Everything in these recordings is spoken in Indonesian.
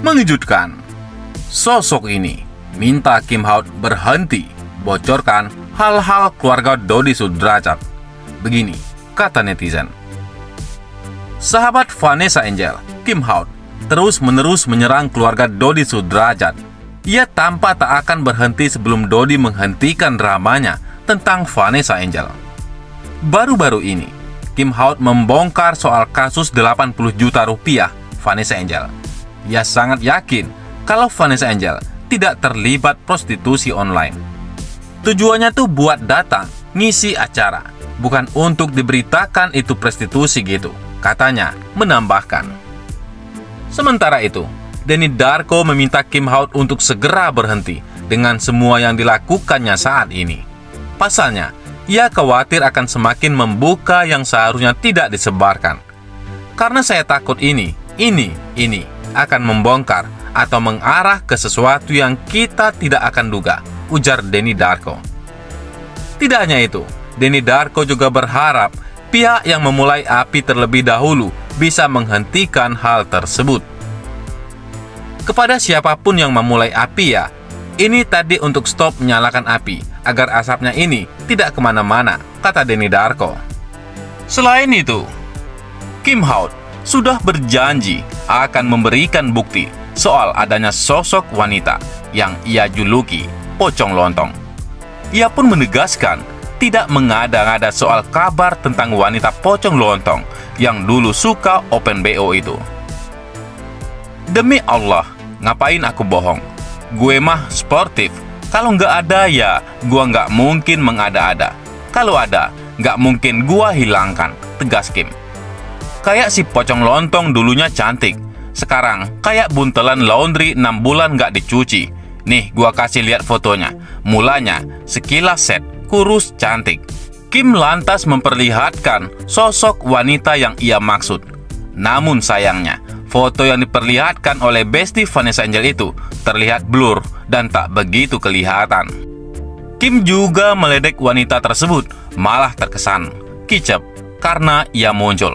Mengejutkan, sosok ini minta Kim Howard berhenti bocorkan hal-hal keluarga Dodi Sudrajat. Begini kata netizen. Sahabat Vanessa Angel, Kim Howard terus-menerus menyerang keluarga Dodi Sudrajat. Ia tampak tak akan berhenti sebelum Dodi menghentikan dramanya tentang Vanessa Angel. Baru-baru ini, Kim Howard membongkar soal kasus 80 juta rupiah Vanessa Angel. Ia sangat yakin kalau Vanessa Angel tidak terlibat prostitusi online. Tujuannya tuh buat datang, ngisi acara, bukan untuk diberitakan itu prostitusi gitu, katanya menambahkan. Sementara itu, Denny Darko meminta Kim Howard untuk segera berhenti dengan semua yang dilakukannya saat ini. Pasalnya, ia khawatir akan semakin membuka yang seharusnya tidak disebarkan. Karena saya takut ini akan membongkar atau mengarah ke sesuatu yang kita tidak akan duga, ujar Denny Darko. Tidak hanya itu, Denny Darko juga berharap pihak yang memulai api terlebih dahulu bisa menghentikan hal tersebut. Kepada siapapun yang memulai api ya, ini tadi untuk stop menyalakan api, agar asapnya ini tidak kemana-mana, kata Denny Darko. Selain itu, Kim Howard sudah berjanji akan memberikan bukti soal adanya sosok wanita yang ia juluki Pocong Lontong. Ia pun menegaskan tidak mengada-ngada soal kabar tentang wanita Pocong Lontong yang dulu suka open BO itu. Demi Allah, ngapain aku bohong? Gue mah sportif. Kalau nggak ada ya, gue nggak mungkin mengada-ada. Kalau ada, nggak mungkin gue hilangkan, tegas Kim. Kayak si Pocong Lontong dulunya cantik, sekarang kayak buntelan laundry 6 bulan nggak dicuci. Nih, gua kasih lihat fotonya. Mulanya sekilas set, kurus cantik. Kim lantas memperlihatkan sosok wanita yang ia maksud. Namun sayangnya, foto yang diperlihatkan oleh Bestie Vanessa Angel itu terlihat blur dan tak begitu kelihatan. Kim juga meledek wanita tersebut, malah terkesan kicep karena ia muncul.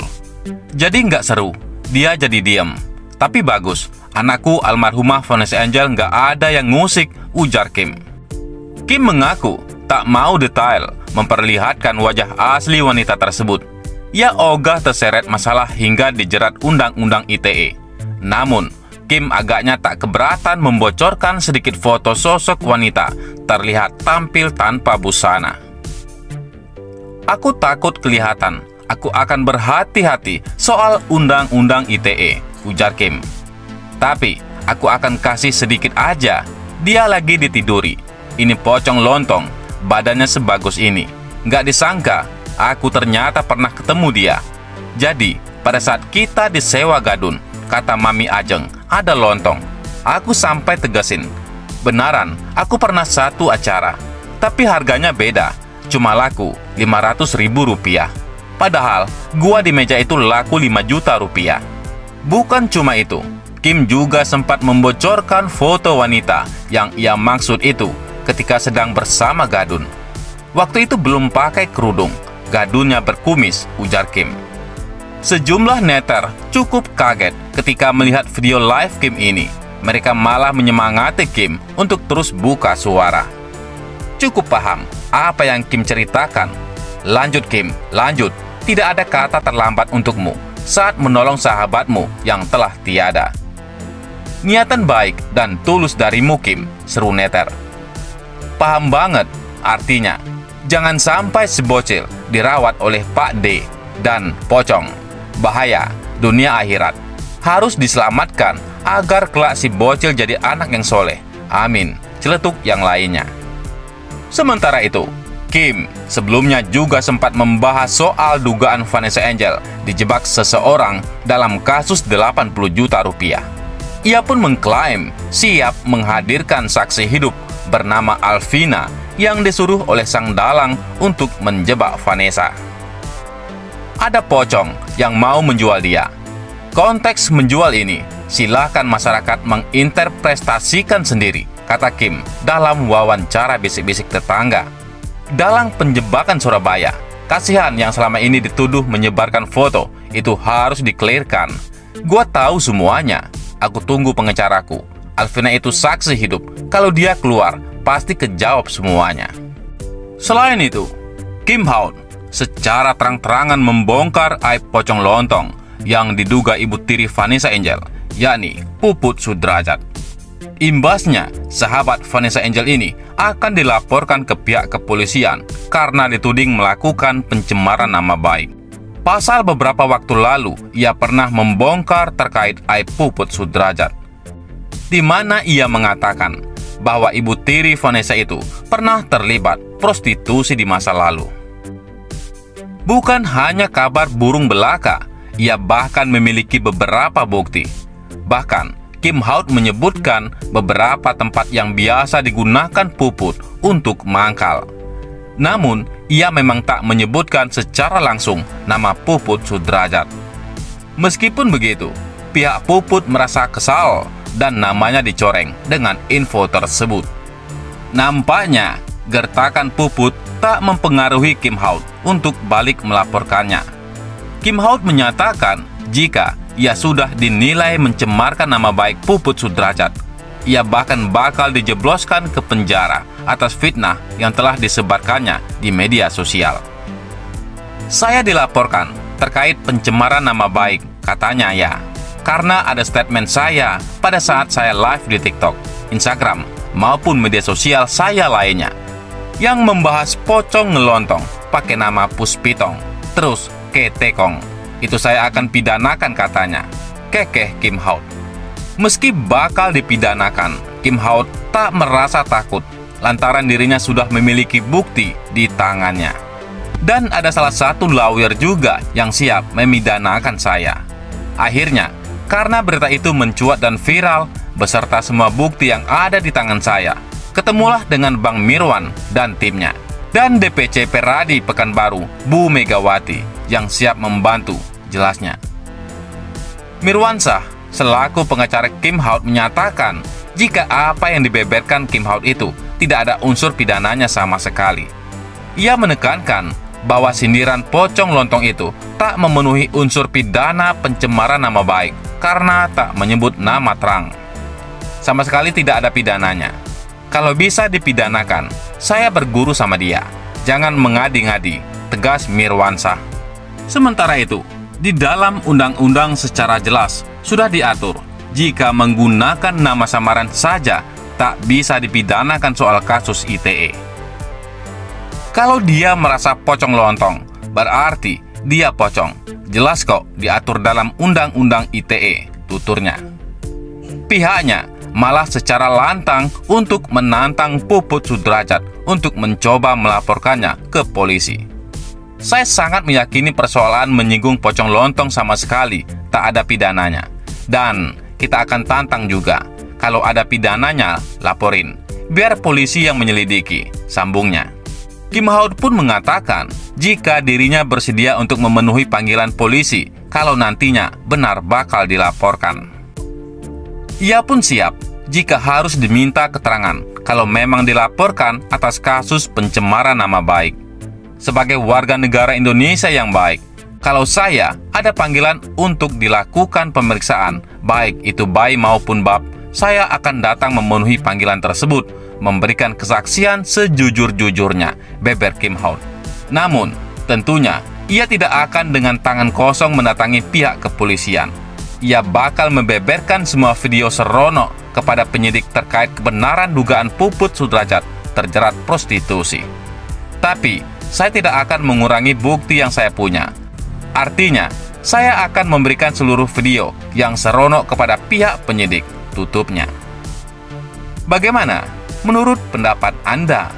Jadi nggak seru, dia jadi diam. Tapi bagus, anakku almarhumah Vanessa Angel nggak ada yang ngusik, ujar Kim. Kim mengaku tak mau detail memperlihatkan wajah asli wanita tersebut. Ia ogah terseret masalah hingga dijerat Undang-Undang ITE. Namun, Kim agaknya tak keberatan membocorkan sedikit foto sosok wanita terlihat tampil tanpa busana. Aku takut kelihatan. Aku akan berhati-hati soal Undang-Undang ITE, ujar Kim. Tapi, aku akan kasih sedikit aja. Dia lagi ditiduri. Ini Pocong Lontong, badannya sebagus ini. Nggak disangka, aku ternyata pernah ketemu dia. Jadi, pada saat kita disewa gadun, kata Mami Ajeng, ada lontong. Aku sampai tegasin. Benaran, aku pernah satu acara. Tapi harganya beda, cuma laku 500.000 rupiah. Padahal, gua di meja itu laku 5 juta rupiah. Bukan cuma itu, Kim juga sempat membocorkan foto wanita yang ia maksud itu ketika sedang bersama gadun. Waktu itu belum pakai kerudung, gadunnya berkumis, ujar Kim. Sejumlah netter cukup kaget ketika melihat video live Kim ini. Mereka malah menyemangati Kim untuk terus buka suara. Cukup paham apa yang Kim ceritakan. Lanjut Kim, lanjut. Tidak ada kata terlambat untukmu saat menolong sahabatmu yang telah tiada. Niatan baik dan tulus darimu Kim, seru netter. Paham banget, artinya jangan sampai si bocil dirawat oleh Pak D dan Pocong. Bahaya, dunia akhirat. Harus diselamatkan agar kelak si bocil jadi anak yang soleh. Amin, celetuk yang lainnya. Sementara itu, Kim sebelumnya juga sempat membahas soal dugaan Vanessa Angel dijebak seseorang dalam kasus 80 juta rupiah. Ia pun mengklaim siap menghadirkan saksi hidup bernama Alvina yang disuruh oleh sang dalang untuk menjebak Vanessa. Ada pocong yang mau menjual dia. Konteks menjual ini, silakan masyarakat menginterpretasikan sendiri, kata Kim dalam wawancara bisik-bisik tetangga. Dalang penjebakan Surabaya, Kasihan yang selama ini dituduh menyebarkan foto, itu harus dikelirkan. Gua tahu semuanya. Aku tunggu pengecaraku. Alvina itu saksi hidup. Kalau dia keluar, pasti kejawab semuanya. Selain itu, Kim Haut secara terang-terangan membongkar aib pocong lontong yang diduga ibu tiri Vanessa Angel, yakni Puput Sudrajat. Imbasnya, sahabat Vanessa Angel ini akan dilaporkan ke pihak kepolisian karena dituding melakukan pencemaran nama baik. Pasal beberapa waktu lalu, ia pernah membongkar terkait aib Puput Sudrajat, di mana ia mengatakan bahwa ibu tiri Vanessa itu pernah terlibat prostitusi di masa lalu. Bukan hanya kabar burung belaka, ia bahkan memiliki beberapa bukti. Bahkan, Kim Haut menyebutkan beberapa tempat yang biasa digunakan Puput untuk mangkal. Namun, ia memang tak menyebutkan secara langsung nama Puput Sudrajat. Meskipun begitu, pihak Puput merasa kesal dan namanya dicoreng dengan info tersebut. Nampaknya, gertakan Puput tak mempengaruhi Kim Haut untuk balik melaporkannya. Kim Haut menyatakan jika ia sudah dinilai mencemarkan nama baik Puput Sudrajat, ia bahkan bakal dijebloskan ke penjara atas fitnah yang telah disebarkannya di media sosial. Saya dilaporkan terkait pencemaran nama baik, katanya ya, karena ada statement saya pada saat saya live di TikTok, Instagram, maupun media sosial saya lainnya yang membahas pocong ngelontong pakai nama Puspitong, terus Ketekong. Itu saya akan pidanakan, katanya, kekeh Kim Haut. Meski bakal dipidanakan, Kim Haut tak merasa takut lantaran dirinya sudah memiliki bukti di tangannya. Dan ada salah satu lawyer juga yang siap memidanakan saya. Akhirnya, karena berita itu mencuat dan viral beserta semua bukti yang ada di tangan saya, ketemulah dengan Bang Mirwan dan timnya, dan DPC Peradi Pekanbaru, Bu Megawati, yang siap membantu, jelasnya. Mirwansah, selaku pengacara Kim Haut, menyatakan jika apa yang dibeberkan Kim Haut itu tidak ada unsur pidananya sama sekali. Ia menekankan bahwa sindiran pocong lontong itu tak memenuhi unsur pidana pencemaran nama baik karena tak menyebut nama terang. Sama sekali tidak ada pidananya. Kalau bisa dipidanakan, saya berguru sama dia. Jangan mengadi-ngadi, tegas Mirwansah. Sementara itu, di dalam undang-undang secara jelas sudah diatur jika menggunakan nama samaran saja tak bisa dipidanakan soal kasus ITE. Kalau dia merasa pocong lontong, berarti dia pocong. Jelas kok diatur dalam undang-undang ITE, tuturnya. Pihaknya malah secara lantang untuk menantang Puput Sudrajat untuk mencoba melaporkannya ke polisi. Saya sangat meyakini persoalan menyinggung pocong lontong sama sekali tak ada pidananya. Dan kita akan tantang juga, kalau ada pidananya, laporin. Biar polisi yang menyelidiki, sambungnya. Kim Haut pun mengatakan jika dirinya bersedia untuk memenuhi panggilan polisi kalau nantinya benar bakal dilaporkan. Ia pun siap jika harus diminta keterangan kalau memang dilaporkan atas kasus pencemaran nama baik. Sebagai warga negara Indonesia yang baik, kalau saya ada panggilan untuk dilakukan pemeriksaan, baik itu bayi maupun bab, saya akan datang memenuhi panggilan tersebut, memberikan kesaksian sejujur-jujurnya, beber Kim Haut. Namun, tentunya, ia tidak akan dengan tangan kosong mendatangi pihak kepolisian. Ia bakal membeberkan semua video seronok kepada penyidik terkait kebenaran dugaan Puput Sudrajat terjerat prostitusi. Tapi, saya tidak akan mengurangi bukti yang saya punya. Artinya, saya akan memberikan seluruh video yang seronok kepada pihak penyidik, tutupnya. Bagaimana menurut pendapat Anda?